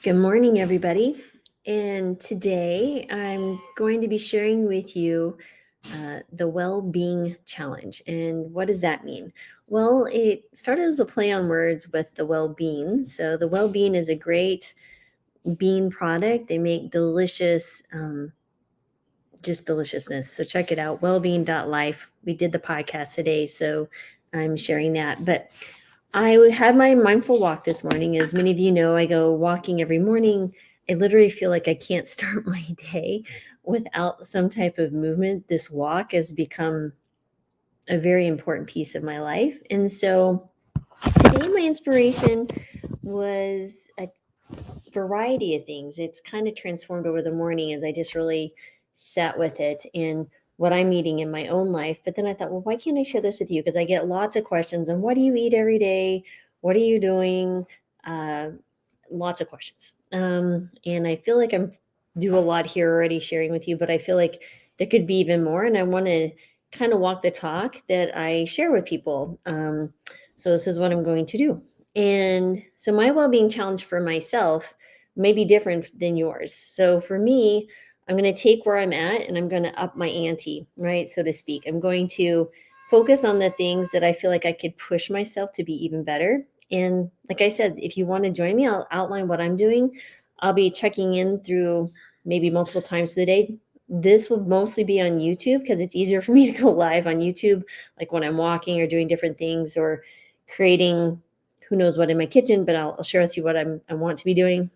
Good morning, everybody. And today I'm going to be sharing with you the well being challenge. And what does that mean? Well, it started as a play on words with the well being. So, the well being is a great bean product. They make delicious, just deliciousness. So, check it out wellbeing.life. We did the podcast today. So, I'm sharing that. But I had my mindful walk this morning. As many of you know, I go walking every morning. I literally feel like I can't start my day without some type of movement. This walk has become a very important piece of my life. And so today, my inspiration was a variety of things. It's kind of transformed over the morning as I just really sat with it and what I'm eating in my own life. But then I thought, well, why can't I share this with you? Because I get lots of questions on what do you eat every day? What are you doing? Uh, Lots of questions. And I feel like I'm do a lot here already sharing with you, but I feel like there could be even more. And I want to kind of walk the talk that I share with people. So this is what I'm going to do. And so my well-being challenge for myself may be different than yours. So for me, I'm going to take where I'm at and I'm going to up my ante, right? So to speak. I'm going to focus on the things that I feel like I could push myself to be even better. And like I said, if you want to join me, I'll outline what I'm doing. I'll be checking in through maybe multiple times a day. This will mostly be on YouTube because it's easier for me to go live on YouTube, like when I'm walking or doing different things or creating who knows what in my kitchen, but I'll share with you what I want to be doing.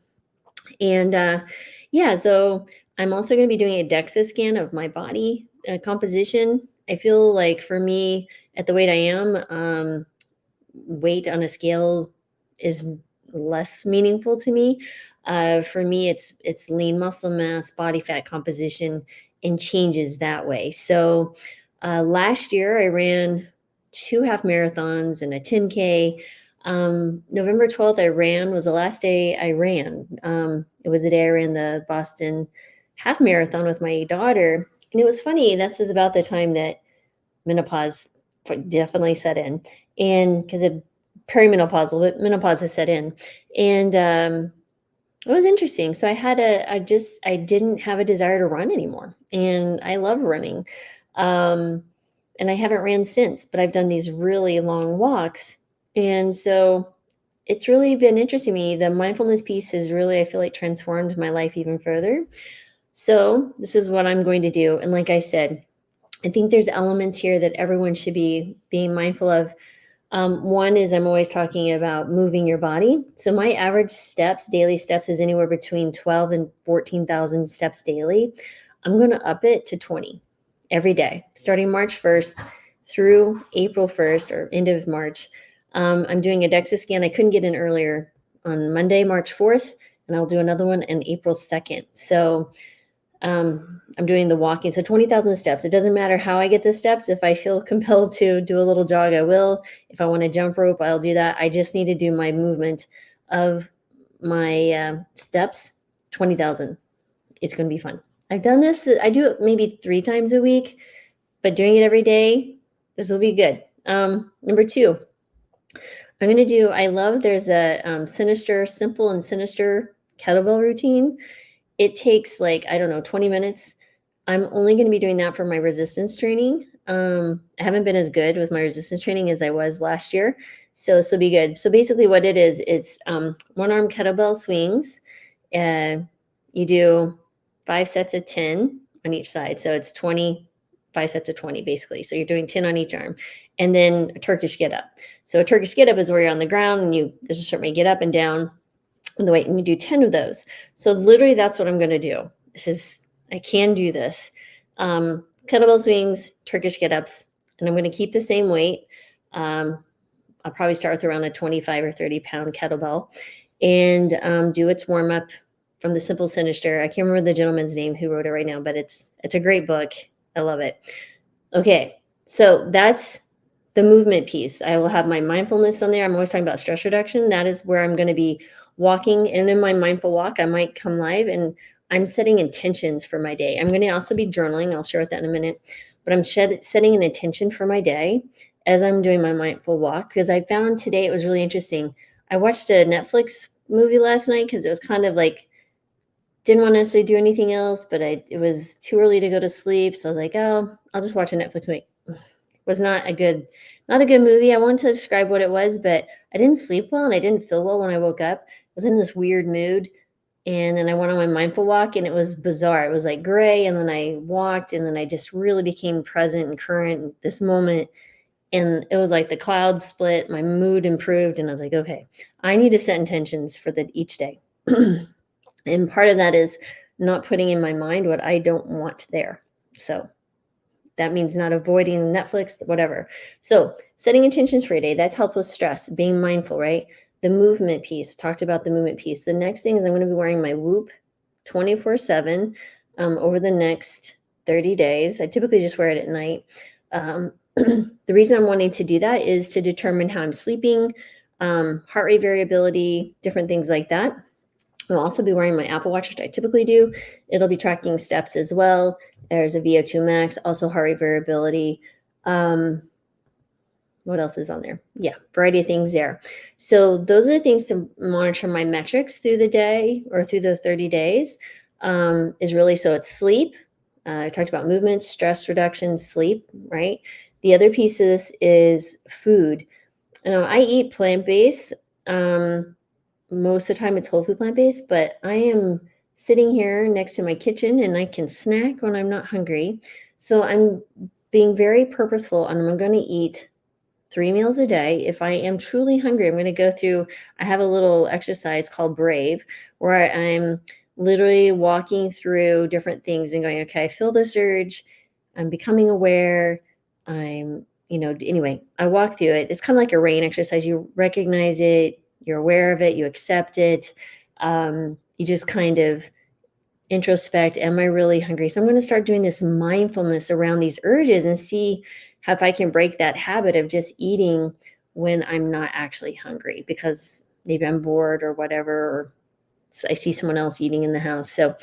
And yeah, so I'm also going to be doing a DEXA scan of my body composition. I feel like for me, at the weight I am, weight on a scale is less meaningful to me. For me, it's lean muscle mass, body fat composition, and changes that way. So last year, I ran 2 half marathons and a 10K. November 12th, was the last day I ran. It was the day I ran the Boston half marathon with my daughter. And it was funny. This is about the time that menopause definitely set in. And because it perimenopausal, menopause has set in. And it was interesting. So I didn't have a desire to run anymore. And I love running. Um, and I haven't ran since, but I've done these really long walks. And so it's really been interesting to me. The mindfulness piece has really, I feel like, transformed my life even further. So this is what I'm going to do. And like I said, I think there's elements here that everyone should be being mindful of. One is I'm always talking about moving your body. So my average daily steps, is anywhere between 12 and 14,000 steps daily. I'm going to up it to 20 every day, starting March 1st through April 1st or end of March. I'm doing a DEXA scan. I couldn't get in earlier on Monday, March 4th, and I'll do another one on April 2nd. So I'm doing the walking. So 20,000 steps. It doesn't matter how I get the steps. If I feel compelled to do a little jog, I will. If I want to jump rope, I'll do that. I just need to do my movement of my steps, 20,000. It's going to be fun. I've done this. I do it maybe 3 times a week, but doing it every day, this will be good. Number 2, I'm going to do, there's a simple and sinister kettlebell routine. It takes like, I don't know, 20 minutes. I'm only going to be doing that for my resistance training. I haven't been as good with my resistance training as I was last year. So this will be good. So basically what it is, it's one arm kettlebell swings. You do 5 sets of 10 on each side. So it's 5 sets of 20 basically. So you're doing 10 on each arm. And then a Turkish get up. So a Turkish get up is where you're on the ground and there's a certain way you get up and down the weight, and you do 10 of those. So literally that's what I'm going to do. I can do this. Kettlebell swings, Turkish get-ups, and I'm going to keep the same weight. I'll probably start with around a 25 or 30 pound kettlebell and do its warm up from the Simple Sinister. I can't remember the gentleman's name who wrote it right now, but it's a great book. I love it. Okay. So that's the movement piece. I will have my mindfulness on there. I'm always talking about stress reduction. That is where I'm going to be walking. And in my mindful walk, I might come live and I'm setting intentions for my day. I'm going to also be journaling. I'll share with that in a minute. But I'm setting an intention for my day as I'm doing my mindful walk, because I found today it was really interesting. I watched a Netflix movie last night because it was kind of like didn't want to necessarily do anything else, but it was too early to go to sleep. So I was like, oh, I'll just watch a Netflix movie. Was not a good movie. I wanted to describe what it was, but I didn't sleep well and I didn't feel well when I woke up. I was in this weird mood. And then I went on my mindful walk and it was bizarre. It was like gray. And then I walked and then I just really became present and current in this moment. And it was like the clouds split, my mood improved. And I was like, okay, I need to set intentions for each day. And part of that is not putting in my mind what I don't want there. So that means not avoiding Netflix, whatever. So setting intentions for a day, that's helped with stress, being mindful, right? The movement piece, talked about the movement piece. The next thing is I'm going to be wearing my Whoop 24/7 over the next 30 days. I typically just wear it at night. The reason I'm wanting to do that is to determine how I'm sleeping, heart rate variability, different things like that. I'll also be wearing my Apple Watch, which I typically do. It'll be tracking steps as well. There's a VO2 max, also heart rate variability. What else is on there? Yeah, variety of things there. So those are the things to monitor my metrics through the day or through the 30 days. Is really so it's sleep. I talked about movement, stress reduction, sleep, right? The other piece of this is food. I eat plant-based. Most of the time it's whole food plant-based, but I am sitting here next to my kitchen and I can snack when I'm not hungry. So I'm being very purposeful and I'm going to eat 3 meals a day. If I am truly hungry, I'm going to go through, I have a little exercise called Brave where I'm literally walking through different things and going, okay, I feel this urge. I'm becoming aware. Anyway, I walk through it. It's kind of like a rain exercise. You recognize it, you're aware of it, you accept it. You just kind of introspect, am I really hungry? So I'm going to start doing this mindfulness around these urges and see how if I can break that habit of just eating when I'm not actually hungry because maybe I'm bored or whatever, or I see someone else eating in the house. So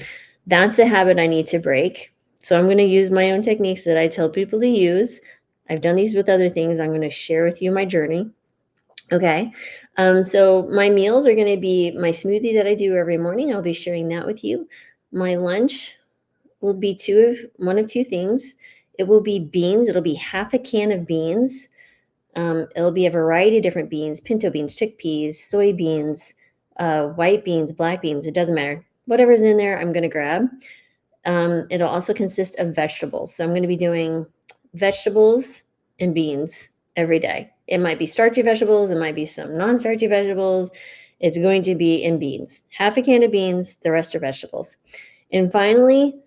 that's a habit I need to break. So I'm going to use my own techniques that I tell people to use. I've done these with other things. I'm going to share with you my journey. Okay. So my meals are going to be my smoothie that I do every morning. I'll be sharing that with you. My lunch will be one of two things. It will be beans. It'll be half a can of beans. It'll be a variety of different beans, pinto beans, chickpeas, soybeans, white beans, black beans. It doesn't matter. Whatever's in there, I'm going to grab. It'll also consist of vegetables. So I'm going to be doing vegetables and beans every day. It might be starchy vegetables. It might be some non-starchy vegetables. It's going to be in beans. Half a can of beans. The rest are vegetables. And finally,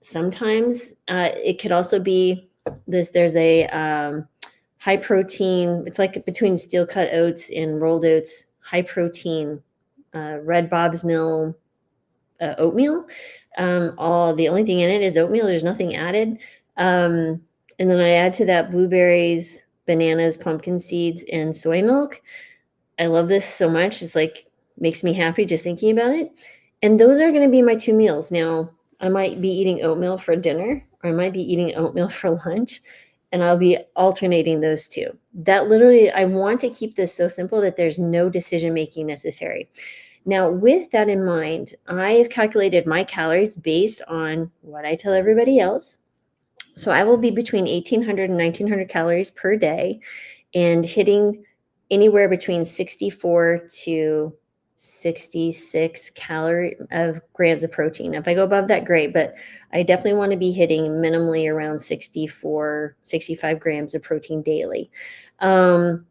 sometimes it could also be this. There's a high protein. It's like between steel cut oats and rolled oats. High protein, Red Bob's Mill oatmeal. The only thing in it is oatmeal. There's nothing added. And then I add to that blueberries, bananas, pumpkin seeds, and soy milk. I love this so much. It's like makes me happy just thinking about it. And those are going to be my 2 meals. Now, I might be eating oatmeal for dinner, or I might be eating oatmeal for lunch, and I'll be alternating those two. That literally, I want to keep this so simple that there's no decision making necessary. Now, with that in mind, I have calculated my calories based on what I tell everybody else. So I will be between 1,800 and 1,900 calories per day and hitting anywhere between 64 to 66 grams of protein. If I go above that, great, but I definitely want to be hitting minimally around 64, 65 grams of protein daily. And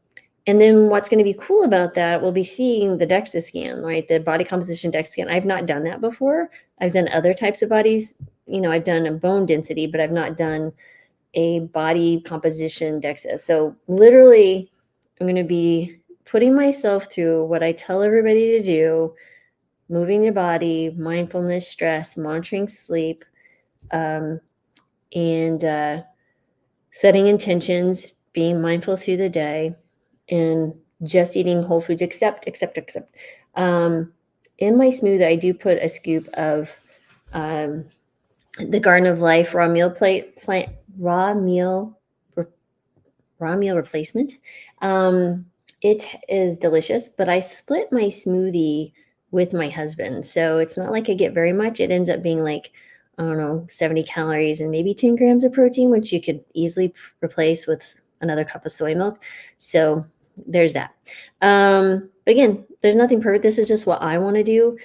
then what's going to be cool about that, we'll be seeing the DEXA scan, right? The body composition DEXA scan. I've not done that before. I've done other types of bodies. I've done a bone density, but I've not done a body composition DEXA. So literally, I'm going to be putting myself through what I tell everybody to do, moving your body, mindfulness, stress, monitoring sleep, and setting intentions, being mindful through the day, and just eating whole foods, except. In my smoothie, I do put a scoop of the Garden of Life raw meal replacement. It is delicious, but I split my smoothie with my husband. So it's not like I get very much. It ends up being like, I don't know, 70 calories and maybe 10 grams of protein, which you could easily replace with another cup of soy milk. So there's that. But again, there's nothing perfect. This is just what I want to do.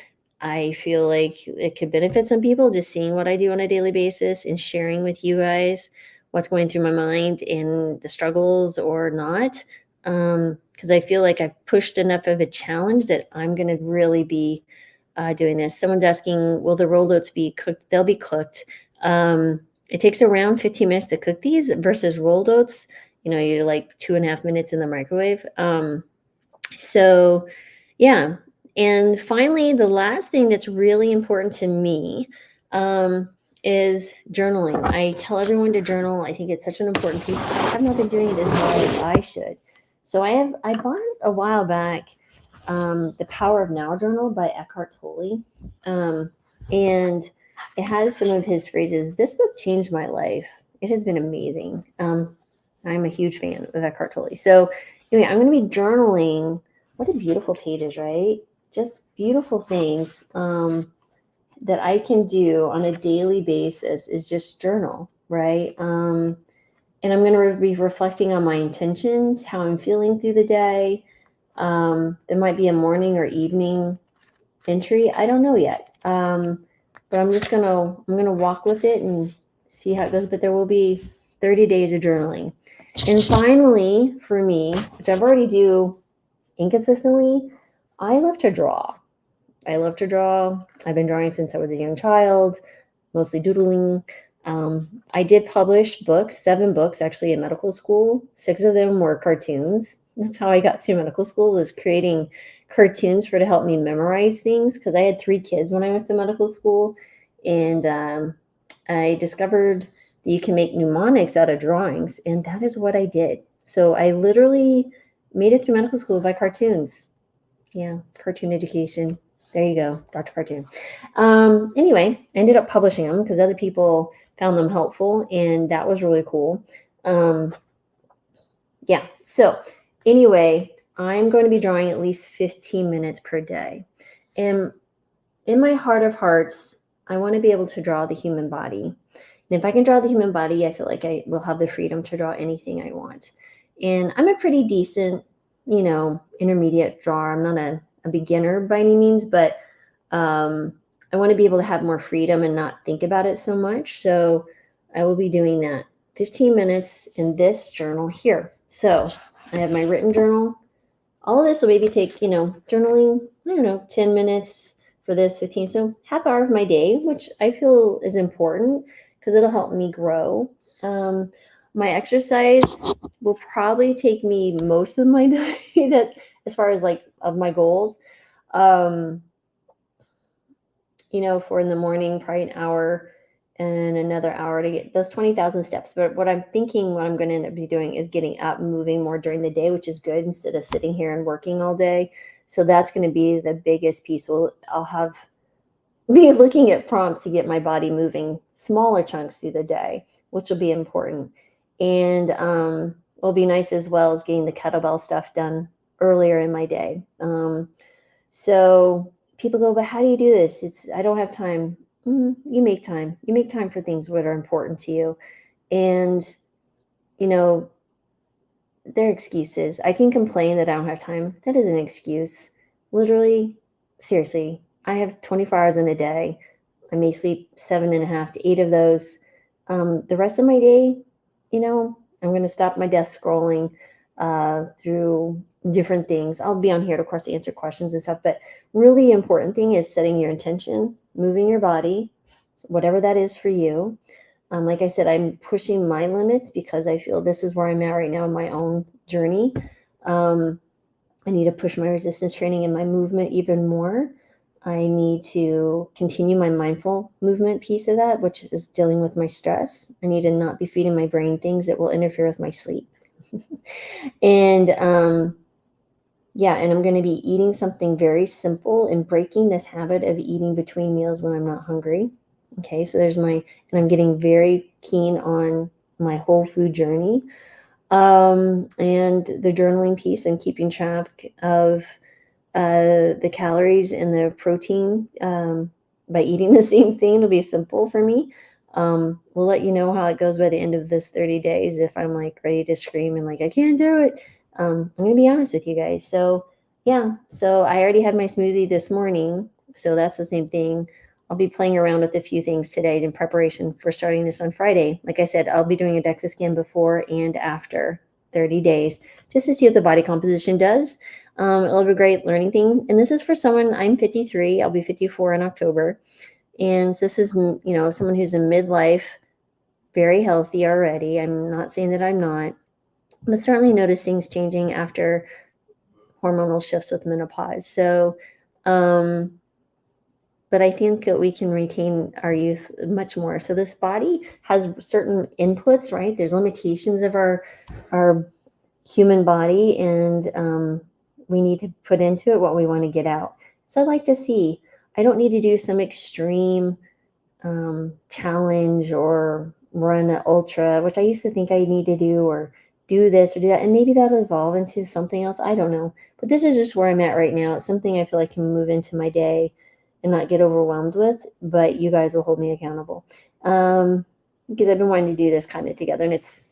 I feel like it could benefit some people just seeing what I do on a daily basis and sharing with you guys what's going through my mind and the struggles or not. Because I feel like I've pushed enough of a challenge that I'm going to really be doing this. Someone's asking, will the rolled oats be cooked? They'll be cooked. It takes around 15 minutes to cook these versus rolled oats. You're like 2.5 minutes in the microwave. So, yeah. And finally, the last thing that's really important to me um, is journaling. I tell everyone to journal. I think it's such an important piece. I have not been doing it as well as I should. So I bought a while back The Power of Now journal by Eckhart Tolle. And it has some of his phrases. This book changed my life. It has been amazing. I'm a huge fan of Eckhart Tolle. So anyway, I'm going to be journaling. What a beautiful pages, right? Just beautiful things that I can do on a daily basis is just journal, right? And I'm going to be reflecting on my intentions, how I'm feeling through the day. There might be a morning or evening entry. I don't know yet. But I'm gonna walk with it and see how it goes. But there will be 30 days of journaling. And finally, for me, which I've already do inconsistently, I love to draw. I love to draw. I've been drawing since I was a young child, mostly doodling. I did publish books, 7 books actually in medical school. 6 of them were cartoons. That's how I got through medical school, was creating cartoons to help me memorize things, because I had 3 kids when I went to medical school. And I discovered that you can make mnemonics out of drawings, and that is what I did. So I literally made it through medical school by cartoons. Yeah, cartoon education. There you go, Dr. Cartoon. Anyway, I ended up publishing them because other people found them helpful, and that was really cool. Yeah, so anyway, I'm going to be drawing at least 15 minutes per day. And in my heart of hearts, I want to be able to draw the human body. And if I can draw the human body, I feel like I will have the freedom to draw anything I want. And I'm a pretty decent, intermediate drawer. I'm not a beginner by any means, but I want to be able to have more freedom and not think about it so much. So I will be doing that 15 minutes in this journal here. So I have my written journal. All of this will maybe take, journaling, 10 minutes for this, 15. So half hour of my day, which I feel is important because it'll help me grow. My exercise will probably take me most of my day, that as far as like of my goals. Um, for in the morning, probably an hour and another hour to get those 20,000 steps. But what I'm thinking, what I'm going to end up be doing is getting up and moving more during the day, which is good, instead of sitting here and working all day. So that's going to be the biggest piece. I'll be looking at prompts to get my body moving smaller chunks through the day, which will be important. And will be nice as well as getting the kettlebell stuff done earlier in my day. So people go, but how do you do this? I don't have time. You make time. You make time for things that are important to you. And, they're excuses. I can complain that I don't have time. That is an excuse. Literally, seriously, I have 24 hours in a day. I may sleep 7.5 to 8 of those. The rest of my day, I'm going to stop my death scrolling through different things. I'll be on here, of course, to answer questions and stuff. But really important thing is setting your intention, moving your body, whatever that is for you. Like I said, I'm pushing my limits because I feel this is where I'm at right now in my own journey. I need to push my resistance training and my movement even more. I need to continue my mindful movement piece of that, which is dealing with my stress. I need to not be feeding my brain things that will interfere with my sleep. And and I'm going to be eating something very simple and breaking this habit of eating between meals when I'm not hungry. Okay, so and I'm getting very keen on my whole food journey. And the journaling piece and keeping track of the calories and the protein by eating the same thing. It'll be simple for me. We'll let you know how it goes by the end of this 30 days. If I'm like ready to scream and like, I can't do it. I'm going to be honest with you guys. So yeah, so I already had my smoothie this morning. So that's the same thing. I'll be playing around with a few things today in preparation for starting this on Friday. Like I said, I'll be doing a DEXA scan before and after 30 days just to see what the body composition does. It'll be a great learning thing. And this is for someone, I'm 53, I'll be 54 in October. And so this is, someone who's in midlife, very healthy already. I'm not saying that I'm not, but certainly notice things changing after hormonal shifts with menopause. So, but I think that we can retain our youth much more. So this body has certain inputs, right? There's limitations of our human body, and we need to put into it what we want to get out. So I'd like to see, I don't need to do some extreme challenge or run an ultra, which I used to think I need to do, or do this or do that. And maybe that'll evolve into something else. I don't know. But this is just where I'm at right now. It's something I feel like can move into my day and not get overwhelmed with, but you guys will hold me accountable. Because I've been wanting to do this kind of together, and it's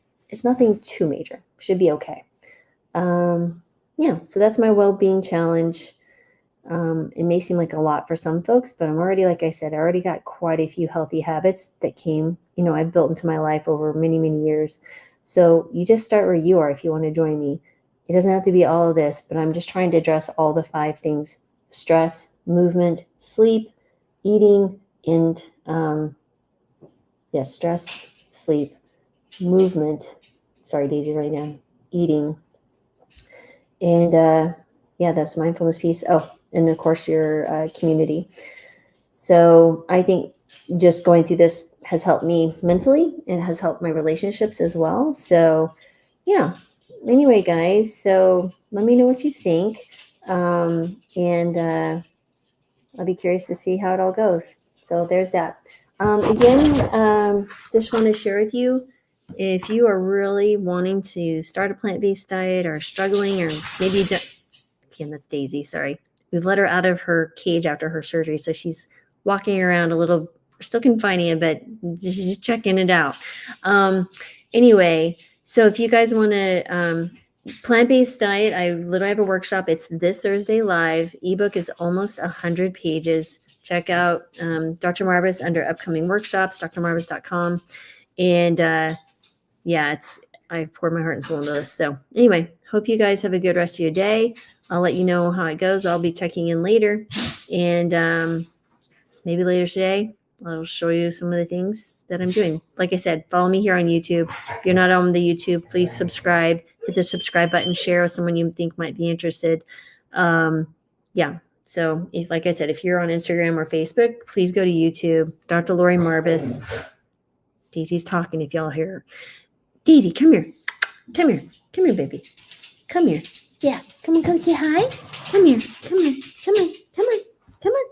nothing too major. Should be okay. Yeah, so that's my well-being challenge. It may seem like a lot for some folks, but I'm already, like I said, I already got quite a few healthy habits that came, I've built into my life over many, many years. So you just start where you are if you want to join me. It doesn't have to be all of this, but I'm just trying to address all the 5 things: stress, movement, sleep, eating, and stress, sleep, movement. Sorry, Daisy, right now. Eating. And that's mindfulness piece. Oh, and of course your community. So I think just going through this has helped me mentally. It has helped my relationships as well. So yeah. Anyway, guys, so let me know what you think. And I'll be curious to see how it all goes. So there's that. Again, just want to share with you, if you are really wanting to start a plant-based diet or struggling, or maybe you don't, again, that's Daisy, sorry. We've let her out of her cage after her surgery, so she's walking around a little, we're still confining it, but she's just checking it out. Anyway, so if you guys want to plant-based diet, I literally have a workshop. It's this Thursday live. Ebook is almost 100 pages. Check out Dr. Marvis under upcoming workshops, drmarvis.com. And I poured my heart and soul into this. So anyway, hope you guys have a good rest of your day. I'll let you know how it goes. I'll be checking in later. And maybe later today, I'll show you some of the things that I'm doing. Like I said, follow me here on YouTube. If you're not on the YouTube, please subscribe. Hit the subscribe button. Share with someone you think might be interested. So like I said, if you're on Instagram or Facebook, please go to YouTube. Dr. Lori Marvis. Daisy's talking if y'all hear her. Daisy, come here. Come here. Come here, baby. Come here. Yeah. Come say hi. Come here. Come on. Come on. Come on. Come on.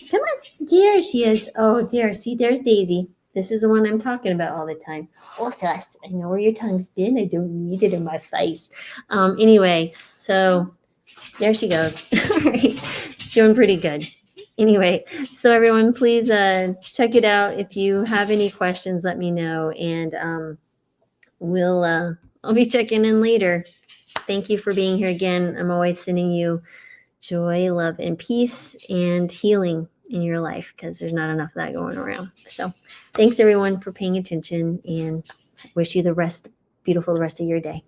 Come on. There she is. Oh, dear. See, there's Daisy. This is the one I'm talking about all the time. Oh, Gus, I know where your tongue's been. I don't need it in my face. Anyway, so there she goes. All right. It's doing pretty good. Anyway, so everyone, please check it out. If you have any questions, let me know. And I'll be checking in later. Thank you for being here again. I'm always sending you joy, love, and peace and healing in your life, because there's not enough of that going around. So thanks everyone for paying attention, and wish you the rest of your day.